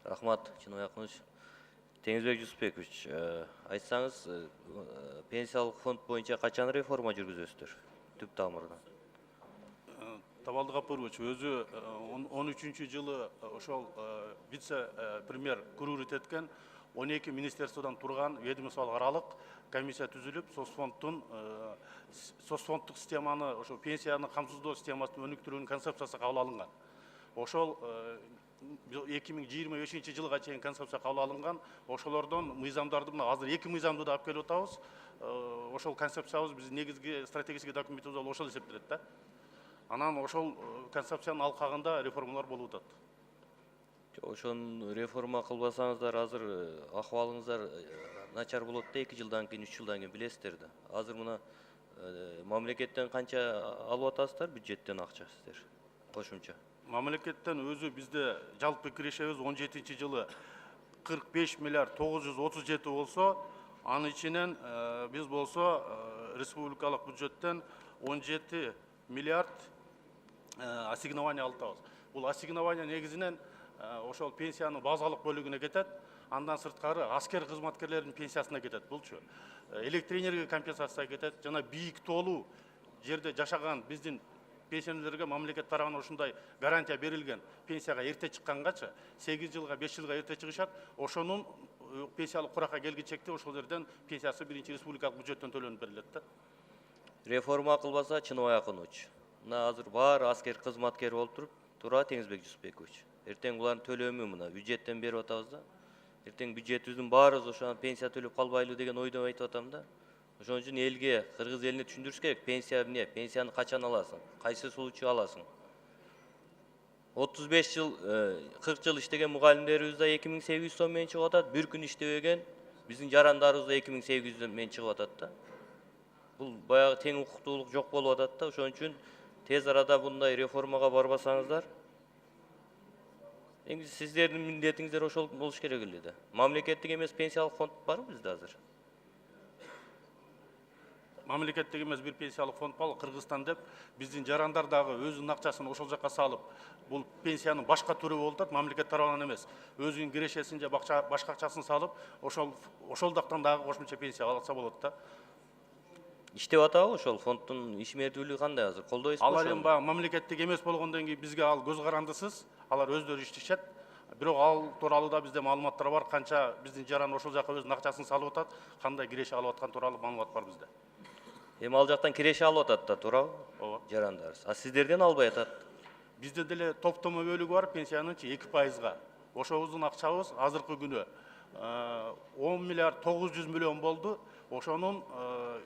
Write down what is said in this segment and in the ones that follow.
Рахмат, Чыныбай Акунович. Теңизбек Жусупбекович, айтсаңыз, пенсиялык фонд боюнча качан реформа жүргүзөсүздөр? Түп тамырынан. Табалды Гапурович, өзү 13-жылы ошол вице-премьер күрүүрүт эткен 12 министерстводон турган ведомстволук аралык комиссия түзүлүп, соцфонддук системаны, ошо пенсияны камсыздоо системасын өнүктүрүүнүн концепциясы кабыл алынган. Ошол 2025 жылга чейин концепция кабыл алынган. Ошолордон мыйзамдарды мына азыр 2 мыйзамды да алып келип атабыз. Ошол концепциябыз биздин негизги стратегический документибиз болуп ошол эсептелет да. Анан ошол концепциянын алкагында реформалар болуп атат. Ошон реформа кылбасаңыздар, азыр акыбалыңыздар начар болот да, 2 жылдан кийин, 3 жылдан кийин билесиздер да. Азыр мына мамлекеттен канча алып атасыздар, бюджеттен акча сиздер кошумча? Мамлекеттен өзү бизде жалпы кирешебиз 17-жылы 45 миллиард 937 болсо, анын ичинен биз болсо республикалык бюджеттен 17 миллиард ассигнование алатабыз. Бул ассигнование негизинен ошол пенсиянын базалык бөлүгүнө кетет, андан сырткары аскер кызматкерлердин пенсиясына кетет булчу. Электр энергия компенсацияга кетет, жана бийик тоолуу жерде жашаган биздин пенсионерлерге мамлекет тарабынан ушундай гарантия берилген. Пенсияга эрте чыккангачы 8 жылга 5 жылга эрте чыгышат, ошонун пенсиялык куракка келгичекте ошол жерден пенсиясы биринчи республикалык бюджеттен төлөнүп берилет да. Реформа кылбаса, Чыныбай Акунович, мына азыр баары аскер кызматкер болуп тура Теңизбек Жусупбекович. Эртең булардын төлөмү мына бюджеттен берип атабыз да. Эртең бюджетибиздин баарыбыз ошо пенсия төлөп калбайлы деген ойдон айтып атам да. Ошон үчүн элге, кыргыз элине түшүндүрүш керек. Пенсия эмне? Пенсияны качан аласың? Кайсы случай аласың? 35 жыл, 40 жыл иштеген мугалимдерибиз да 2800 сом менен чыгып атат. Бир күн иштебеген биздин жарандарыбыз да 2800 сом менен чыгып атат да. Бул баягы тең укуктуулук жок болуп атат да. Ошон үчүн тез арада мындай реформага барбасаңыздар, сиздердин милдетиңиздер ошол болуш керек эле да. Мамлекеттик эмес пенсиялык фонд барбы бизде азыр? Мамлекеттик эмес бир пенсиялык фонд бар, Кыргызстан деп, биздин жарандар дагы өзүнүн акчасын ошол жака салып, бул пенсиянын башка түрү болуп атат, мамлекет тарабынан эмес. Өзүнүн кирешесин же башка акчасын салып, ошол жактан дагы кошумча пенсия алса болот да. Иштеп атабы ошол фонддун ишмердүүлүгү кандай азыр? Колдойсузбу? Алар эми баягы мамлекеттик эмес болгондон кийин бизге ал көз карандысыз, алар өздөрү иштешет. Бирок ал тууралуу да бизде маалыматтар бар, канча биздин жаран ошол жака өзүнүн акчасын салып атат, кандай киреше алып аткан тууралуу маалымат бар бизде. Эми ал жактан киреше алып атат да, туурабы? Ооба. Жарандарыбыз. А сиздерден албай атат. Бизде деле топтомо бөлүгү бар пенсиянынчы 2%. Ошобуздун акчабыз азыркы күнү 10 миллиард 900 миллион болду. Ошонун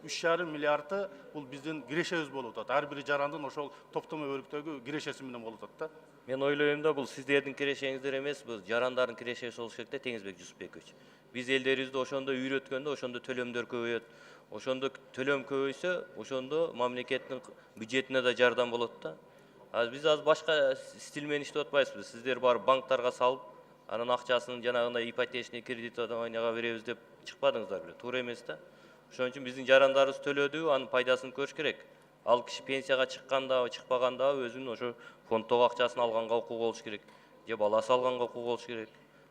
3,5 миллиарды бул биздин кирешебиз болуп атат. Ар бир жарандын ошол топтомо бөлүктөгү кирешеси менен болуп атат да. Мен ойлойм да, бул сиздердин кирешеңиздер эмес, бул жарандардын кирешеси болуш керек да, Теңизбек Жусупбекович. Биз элдерибизди ошондо үйрөткөндө, ошондо төлөмдөр көбөйөт. Ошондо төлөм көбөйсө, ошондо мамлекеттин бюджетине да жардам болот да. Биз азыр башка стиль менен иштеп атпайбызбы? Сиздер барып банктарга салып, анын акчасын жанагындай ипотечный кредитованияга беребиз деп чыкпадыңыздар беле? Туура эмес да. Ошон үчүн биздин жарандарыбыз төлөдү, анын пайдасын көрүш керек. Ал киши пенсияга чыкканда, чыкпаганда өзүнүн ошо фонддогу акчасын алганга укугу болуш керек, же баласы алганга укугу болуш керек.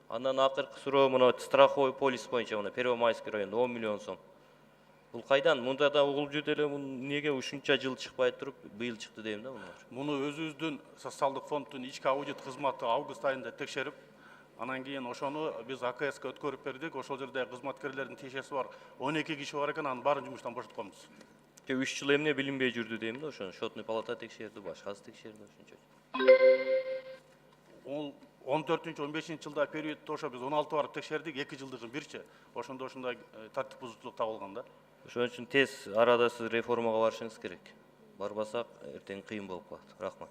Андан акыркы суроо мына страховой полис боюнча мына Первомайский районунда 10 миллион сом. Бул кайдан? Мында да угулуп жүрдү эле, эмнеге ушунча жыл чыкпай туруп, быйыл чыкты дейм да муну. Муну өзүбүздүн социалдык фонддун ички аудит кызматы август айында текшерип, анан кийин ошону биз АКСке өткөрүп бердик. Ошол жерде кызматкерлердин тиешеси бар 12 киши бар экен, анын баарын жумуштан бошотконбуз. 3 жыл эмне билинбей жүрдү дейм да, ошону счетный палата текшерди, башкасы текшерди ошончо. 14-15 жылда периодто ошо биз 16 барып текшердик, 2 жылдыгын бирчи. Ошондо ушундай тартип бузуучулук табылган да. Ошон үчүн тез арада сиз реформага барышыңыз керек. Барбасак эртең кыйын болуп калат. Рахмат.